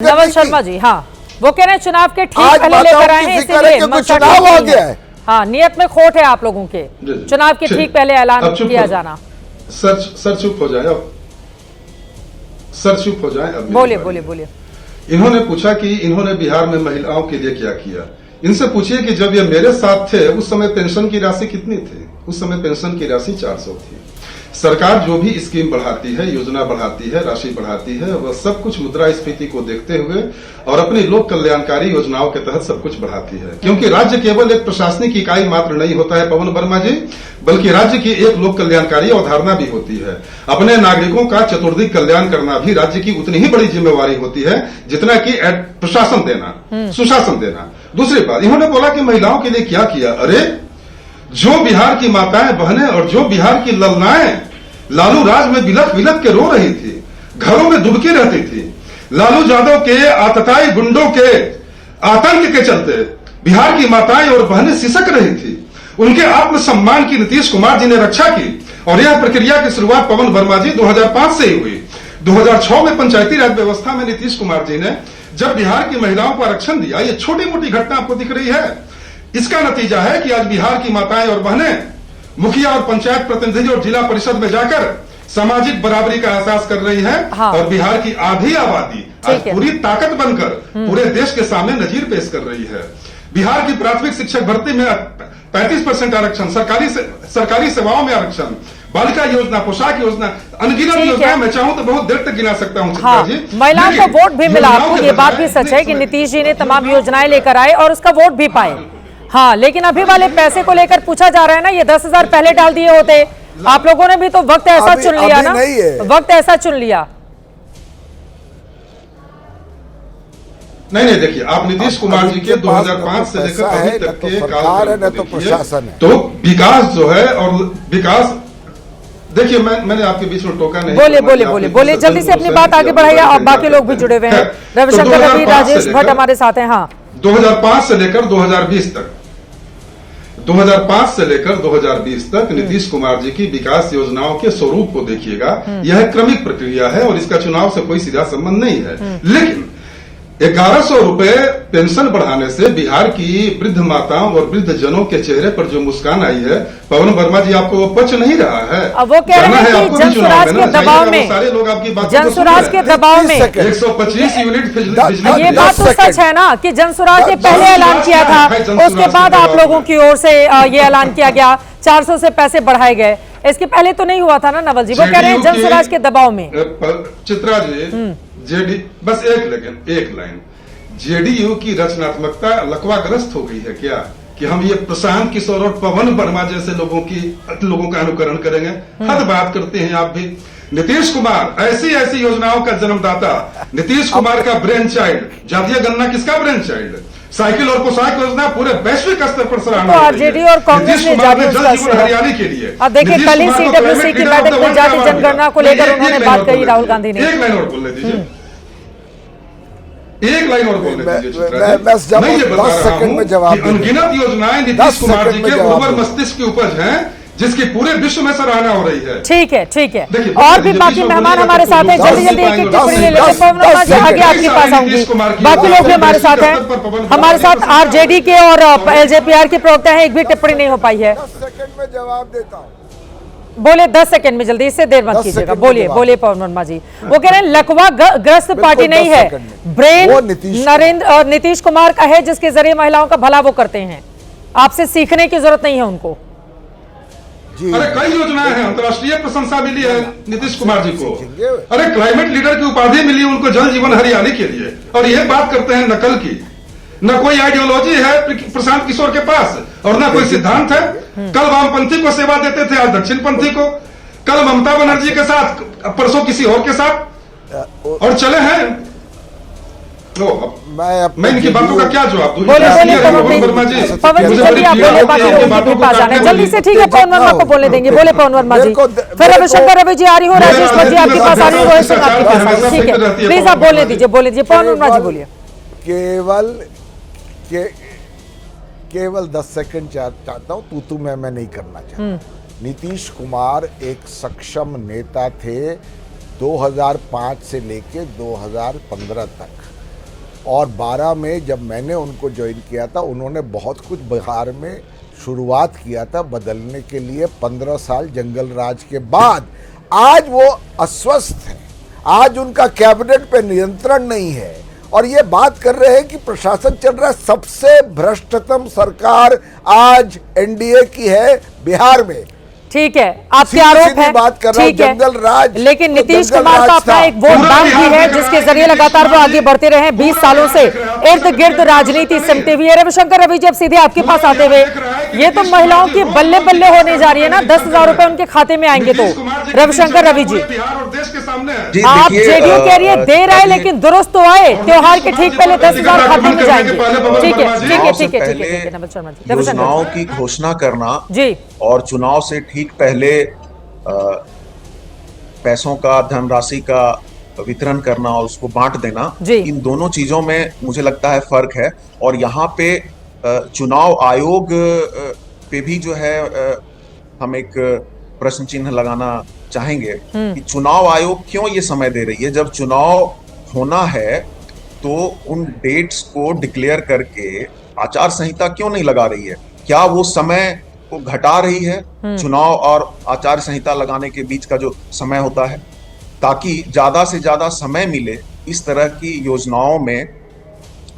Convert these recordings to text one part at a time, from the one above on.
नवल शर्मा जी, हाँ, वो कह रहे हैं चुनाव के ठीक पहले लेकर आए हैं, इसीलिए चुनाव आ गया है। हाँ, नियत में खोट है आप लोगों के, चुनाव के ठीक पहले ऐलान किया जाना। सर चुप हो जाए अब, सर चुप हो जाए अब। बोलिए बोलिए बोलिए। इन्होंने पूछा कि इन्होंने बिहार में महिलाओं के लिए क्या किया। इनसे पूछिए कि जब ये मेरे साथ थे उस समय पेंशन की राशि कितनी थी। उस समय पेंशन की राशि 400 थी। सरकार जो भी स्कीम बढ़ाती है, योजना बढ़ाती है, राशि बढ़ाती है, वह सब कुछ मुद्रास्फीति को देखते हुए और अपनी लोक कल्याणकारी योजनाओं के तहत सब कुछ बढ़ाती है। क्योंकि राज्य केवल एक प्रशासनिक इकाई मात्र नहीं होता है पवन वर्मा जी, बल्कि राज्य की एक लोक कल्याणकारी अवधारणा भी होती है। अपने नागरिकों का चतुर्दिक कल्याण करना भी राज्य की उतनी ही बड़ी जिम्मेवारी होती है जितना कि प्रशासन देना, सुशासन देना। दूसरी बात, इन्होंने बोला कि महिलाओं के लिए क्या किया। अरे जो बिहार की माताएं बहनें और जो बिहार की ललनाएं लालू राज में बिलख बिलख के रो रही थी, घरों में दुबकी रहती थी, लालू यादव के आतताई गुंडों के आतंक के चलते बिहार की माताएं और बहनें सिसक रही थी। उनके आत्मसम्मान की नीतीश कुमार जी ने रक्षा की और यह प्रक्रिया की शुरुआत पवन वर्मा जी 2005 से ही हुई। 2006 में पंचायती राज व्यवस्था में नीतीश कुमार जी ने जब बिहार की महिलाओं को आरक्षण दिया, ये छोटी मोटी घटना आपको दिख रही है, इसका नतीजा है कि आज बिहार की माताएं और बहनें मुखिया और पंचायत प्रतिनिधि और जिला परिषद में जाकर सामाजिक बराबरी का एहसास कर रही है। हाँ। और बिहार की आधी आबादी आज पूरी ताकत बनकर पूरे देश के सामने नजीर पेश कर रही है। बिहार की प्राथमिक शिक्षक भर्ती में 35% आरक्षण, सरकारी सेवाओं में आरक्षण, बालिका योजना, पोशाक योजना, अनगिनत योजनाएं मैं चाहूं तो बहुत देर तक गिना सकता हूं। हाँ, महिलाओं को वोट भी मिला आपको, ये बात भी सच है कि नीतीश जी ने तमाम योजनाएं लेकर आए और उसका वोट भी पाए। हाँ, लेकिन अभी वाले पैसे को लेकर पूछा जा रहा है ना, ये 10,000 पहले डाल दिए होते। आप लोगों ने भी तो वक्त ऐसा चुन लिया ना, वक्त ऐसा चुन लिया। नहीं, देखिए आप नीतीश कुमार जी के 2005 से लेकर अभी तक के काल तो प्रशासन है, तो विकास जो है और विकास, देखिए मैंने आपके बीच में टोका नहीं। बोलिए जल्दी से अपनी बात आगे बढ़ाइए। अब बाकी लोग भी जुड़े हुए हैं, रविशंकर रवि, राजेश भट्ट हमारे साथ हैं। हाँ, 2005 से लेकर 2020 तक, 2005 से लेकर 2020 तक नीतीश कुमार जी की विकास योजनाओं के स्वरूप को देखिएगा। यह क्रमिक प्रक्रिया है और इसका चुनाव से कोई सीधा संबंध नहीं है। लेकिन 1100 रुपए पेंशन बढ़ाने से बिहार की वृद्ध माताओं और वृद्ध जनों के चेहरे पर जो मुस्कान आई है, पवन वर्मा जी आपको वो पच नहीं रहा है। अब वो कह रहे हैं कि जनसुराज के दबाव में, सारे लोग आपकी बात, जनसुराज के दबाव में 125 यूनिट बिजली, ये बात तो सच है ना कि जनसुराज ने पहले ऐलान किया था, उसके बाद आप लोगों की ओर से ये ऐलान किया गया, 400 से पैसे बढ़ाए गए। इसके पहले तो नहीं हुआ था ना नवल जी, वो कह रहे हैं जनसुराज के दबाव में। चित्रा जी, बस एक लाइन, जेडीयू की रचनात्मकता लकवाग्रस्त हो गई है क्या कि हम ये प्रशांत किशोर और पवन वर्मा जैसे लोगों का अनुकरण करेंगे? हद बात करते हैं आप भी। नीतीश कुमार ऐसी योजनाओं का जन्मदाता, नीतीश कुमार का ब्रेन चाइल्ड। जातीय गणना किसका ब्रेन चाइल्ड? साइकिल और पोशाक योजना पूरे वैश्विक स्तर पर सराहना तो आरजेडी और कांग्रेस ने हरियाली के लिए। अब देखिए कल ही सीडब्ल्यूसी की बैठक में जाति जनगणना को लेकर उन्होंने बात कही, राहुल गांधी ने। एक लाइन और बोलने दीजिए, एक लाइन और बोलने दीजिए। मैं ये बता रहा हूं कि अनगिनत योजनाएं नीतीश कुमार जी के उर्वर मस्तिष्क की उपज हैं, जिसकी पूरे विश्व में सराहना हो रही है। ठीक है। और भी बाकी मेहमान हमारे साथ हैं, जल्दी एक टिप्पणी ले लेते हैं। पवन वर्मा जी, आगे आपके पास आऊंगी। बाकी लोग भी हमारे साथ हैं, हमारे साथ आरजेडी के और एलजेपीआर के प्रवक्ता हैं, एक भी टिप्पणी नहीं हो पाई है। 10 सेकंड में जवाब देता हूं। बोले 10 सेकंड में, जल्दी, इससे देर मत कीजिएगा। बोलिए पवन वर्मा जी। वो कह रहे हैं लकवा ग्रस्त पार्टी नहीं है, ब्रेन नीतीश कुमार का है, जिसके जरिए महिलाओं का भला वो करते हैं। आपसे सीखने की जरूरत नहीं है उनको। अरे कई योजनाएं हैं, अंतर्राष्ट्रीय प्रशंसा मिली है नीतीश कुमार जी को। अरे क्लाइमेट लीडर की उपाधि मिली उनको जल जीवन हरियाली के लिए। और ये बात करते हैं नकल की। न कोई आइडियोलॉजी है प्रशांत किशोर के पास और न कोई सिद्धांत है। कल वामपंथी को सेवा देते थे, आज दक्षिणपंथी को। कल ममता बनर्जी के साथ, परसों किसी और के साथ, और चले हैं। मैं इनकी बातों का क्या जवाब दूं? पवन जी, चलिए आप बोले, बाकी लोगों के पास जाना है जल्दी से। ठीक है, पवन वर्मा को बोलने देंगे। बोले पवन वर्मा जी, फिर रविशंकर रवि जी आ रही हो, राजेश भट्ट जी आपके पास आ रही हो, रोहित सिंह आपके पास आ रही हो। ठीक है, प्लीज आप बोलने दीजिए। पवन वर्मा जी बोलिए। केवल 10 सेकंड चाहता हूं, तू मैं नहीं करना चाहता। नीतीश कुमार एक सक्षम नेता थे 2005 से लेके 2015 तक। और 12 में जब मैंने उनको ज्वाइन किया था, उन्होंने बहुत कुछ बिहार में शुरुआत किया था बदलने के लिए। 15 साल जंगल राज के बाद आज वो अस्वस्थ हैं, आज उनका कैबिनेट पे नियंत्रण नहीं है और ये बात कर रहे हैं कि प्रशासन चल रहा है। सबसे भ्रष्टतम सरकार आज एनडीए की है बिहार में। ठीक है, आपके आरोप है, बात कर रहा हूं, ठीक है, जंगल राज, लेकिन तो नीतीश जंगल कुमार का राज अपना था। एक वोट बैंक भी है जिसके जरिए लगातार वो आगे बढ़ते रहे। 20 सालों से इर्द गिर्द राजनीति सिमटे हुई है। रविशंकर रवि, जब सीधे आपके पास आते हुए, ये तो महिलाओं की बल्ले बल्ले होने जा रही है ना। 10,000 रुपए उनके खाते में आएंगे तो रविशंकर रवि जी, आप जेडीयू कह रही है दे रहा है, लेकिन दुरुस्त तो आए, त्योहार के ठीक पहले 10,000 खाते में जाएंगे। ठीक है, ठीक है, ठीक है, ठीक है, नमस्कार शर्मा जी। योजनाओं की घोषणा करना जी, और चुनाव से ठीक पहले पैसों का, धनराशि का वितरण करना और उसको बांट देना, इन दोनों चीजों में मुझे लगता है फर्क है। और यहाँ पे चुनाव आयोग पे भी जो है हम एक प्रश्न चिन्ह लगाना चाहेंगे कि चुनाव आयोग क्यों ये समय दे रही है। जब चुनाव होना है तो उन डेट्स को डिक्लेयर करके आचार संहिता क्यों नहीं लगा रही है? क्या वो समय को घटा रही है चुनाव और आचार संहिता लगाने के बीच का जो समय होता है, ताकि ज्यादा से ज्यादा समय मिले इस तरह की योजनाओं में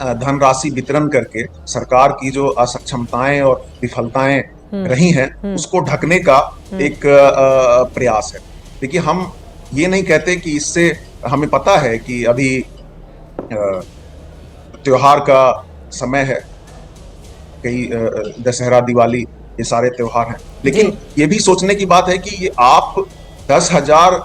धनराशि वितरण करके सरकार की जो असक्षमताएं और विफलताएं रही हैं उसको ढकने का एक प्रयास है। देखिए, हम ये नहीं कहते कि इससे, हमें पता है कि अभी त्योहार का समय है, कई दशहरा, दिवाली, ये सारे त्योहार हैं, लेकिन ये भी सोचने की बात है कि ये आप 10,000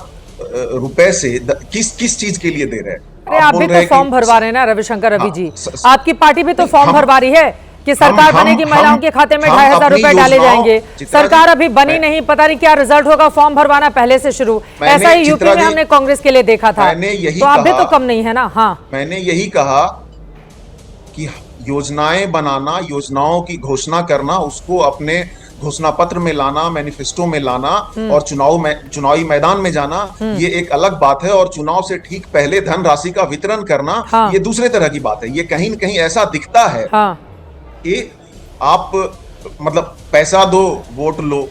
रुपए से किस चीज के लिए दे रहे हैं? अरे आप भी तो फॉर्म भरवा रहे हैं ना रविशंकर रवि जी, आपकी पार्टी भी तो फॉर्म भरवा रही है कि सरकार बनेगी, महिलाओं के खाते में 2,500 रुपए डाले जाएंगे। सरकार अभी बनी नहीं, पता नहीं क्या रिजल्ट होगा, फॉर्म भरवाना पहले से शुरू। ऐसा ही यूपी में हमने कांग्रेस के लिए देखा था, तो आप भी तो कम नहीं है ना। हाँ, मैंने यही कहा कि योजनाएं बनाना, योजनाओं की घोषणा करना, उसको अपने घोषणा पत्र में लाना, मैनिफेस्टो में लाना और चुनावी मैदान में जाना, ये एक अलग बात है। और चुनाव से ठीक पहले धनराशि का वितरण करना, ये दूसरे तरह की बात है। ये कहीं न कहीं ऐसा दिखता है कि आप मतलब पैसा दो, वोट लो,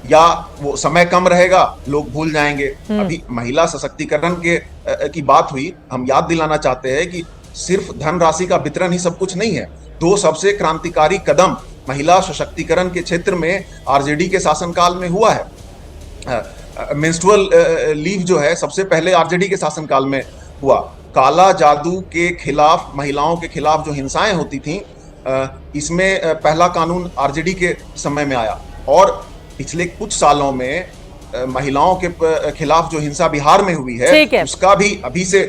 या वो समय कम रहेगा, लोग भूल जाएंगे। अभी महिला सशक्तिकरण की बात हुई, हम याद दिलाना चाहते हैं कि सिर्फ धनराशि का वितरण ही सब कुछ नहीं है। 2 सबसे क्रांतिकारी कदम महिला सशक्तिकरण के क्षेत्र में आरजेडी के शासनकाल में हुआ है। मेंस्ट्रुअल लीव जो है सबसे पहले आरजेडी के शासनकाल में हुआ। काला जादू के खिलाफ, महिलाओं के खिलाफ जो हिंसाएं होती थीं, इसमें पहला कानून आरजेडी के समय में आया। और पिछले कुछ सालों में महिलाओं के खिलाफ जो हिंसा बिहार में हुई है, उसका भी अभी से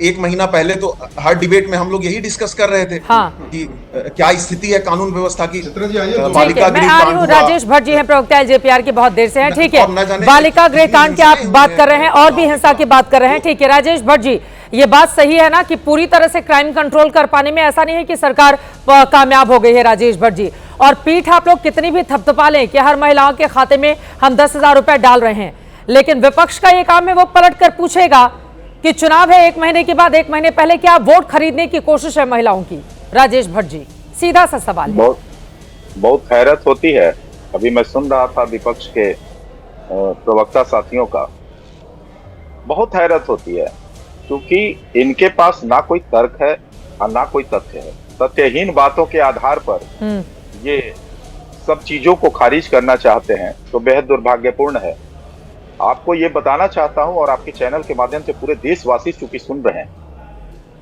1 महीना पहले तो हर डिबेट में हम लोग यही डिस्कस कर रहे थे कि क्या स्थिति है कानून व्यवस्था की। बालिका गृह कांड, राजेश भट्ट जी हैं, प्रवक्ता एलजेपीआर के, बहुत देर से हैं। ठीक है, बालिका गृह कांड की आप बात कर रहे हैं और भी हिंसा की बात कर रहे हैं। ठीक है राजेश भट्ट जी, ये बात सही है ना कि पूरी तरह से क्राइम कंट्रोल कर पाने में ऐसा नहीं है कि सरकार कामयाब हो गई है राजेश भट्ट जी? और पीठ आप लोग कितनी भी थपथपा लें कि हर महिलाओं के खाते में हम 10,000 रुपए डाल रहे हैं, लेकिन विपक्ष का ये काम है, वो पलट कर पूछेगा कि चुनाव है 1 महीने के बाद, 1 महीने पहले क्या वोट खरीदने की कोशिश है महिलाओं की? राजेश भट्ट जी, सीधा सा सवाल है। बहुत हैरत होती है। अभी मैं सुन रहा था विपक्ष के प्रवक्ता साथियों का, बहुत हैरत होती है, क्योंकि इनके पास ना कोई तर्क है और ना कोई तथ्य है। तथ्यहीन बातों के आधार पर ये सब चीजों को खारिज करना चाहते हैं, तो बेहद दुर्भाग्यपूर्ण है। आपको ये बताना चाहता हूं, और आपके चैनल के माध्यम से पूरे देशवासी चूंकि सुन रहे हैं,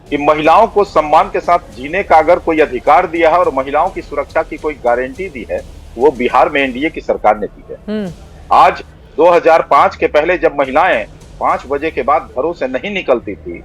कि महिलाओं को सम्मान के साथ जीने का अगर कोई अधिकार दिया है और महिलाओं की सुरक्षा की कोई गारंटी दी है, वो बिहार में एनडीए की सरकार ने दी है। आज 2005 के पहले जब महिलाएं 5 बजे के बाद घरों से नहीं निकलती थी,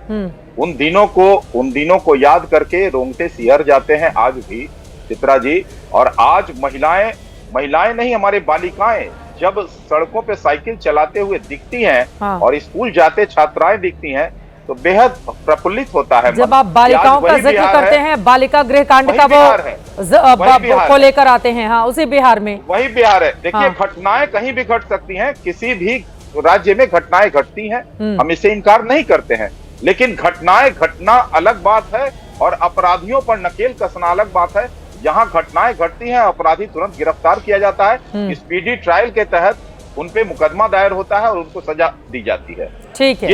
उन दिनों को याद करके रोंगटे सिहर जाते हैं आज भी चित्रा जी। और आज महिलाएं नहीं, हमारे बालिकाएं जब सड़कों पे साइकिल चलाते हुए दिखती हैं और स्कूल जाते छात्राएं दिखती हैं, तो बेहद प्रफुल्लित होता है। जब आप बालिकाओं का जिक्र करते हैं, बालिका गृह कांड का वो लेकर आते हैं, हाँ, उसी बिहार में, वही बिहार है। देखिए, घटनाएं कहीं भी घट सकती हैं, किसी भी राज्य में घटनाएं घटती हैं, हम इससे इनकार नहीं करते हैं, लेकिन घटनाएं घटना अलग बात है और अपराधियों पर नकेल कसना अलग बात है। यहाँ घटनाएं घटती हैं, अपराधी तुरंत गिरफ्तार किया जाता है, स्पीडी ट्रायल के तहत उन पे मुकदमा दायर होता है और उनको सजा दी जाती है। ठीक है,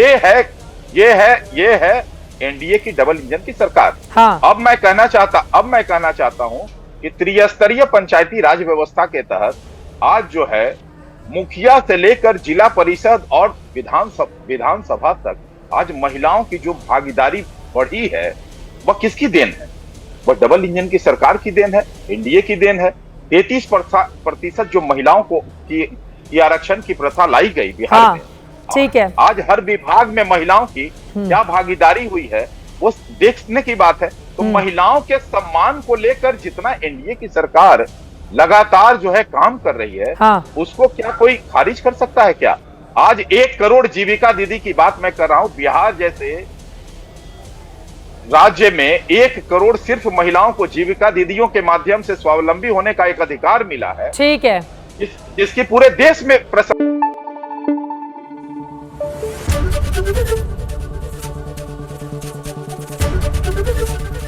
ये है एनडीए की डबल इंजन की सरकार। हाँ। अब मैं कहना चाहता हूं कि त्रिस्तरीय पंचायती राज व्यवस्था के तहत आज जो है मुखिया से लेकर जिला परिषद और विधानसभा तक आज महिलाओं की जो भागीदारी बढ़ी है वह किसकी देन है? वह डबल इंजन की सरकार की देन है, एनडीए की देन है। 33% जो महिलाओं को की आरक्षण की प्रथा लाई गई बिहार हाँ, में, ठीक है। आज हर विभाग में महिलाओं की क्या भागीदारी हुई है वो देखने की बात है। तो महिलाओं के सम्मान को लेकर जितना एनडीए की सरकार लगातार जो है काम कर रही है, हाँ। उसको क्या कोई खारिज कर सकता है क्या? आज 1 करोड़ जीविका दीदी की बात मैं कर रहा हूं। बिहार जैसे राज्य में 1 करोड़ सिर्फ महिलाओं को जीविका दीदियों के माध्यम से स्वावलंबी होने का एक अधिकार मिला है। ठीक है, जिसकी पूरे देश में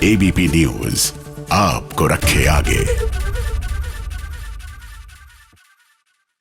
एबीपी न्यूज आपको रखे आगे।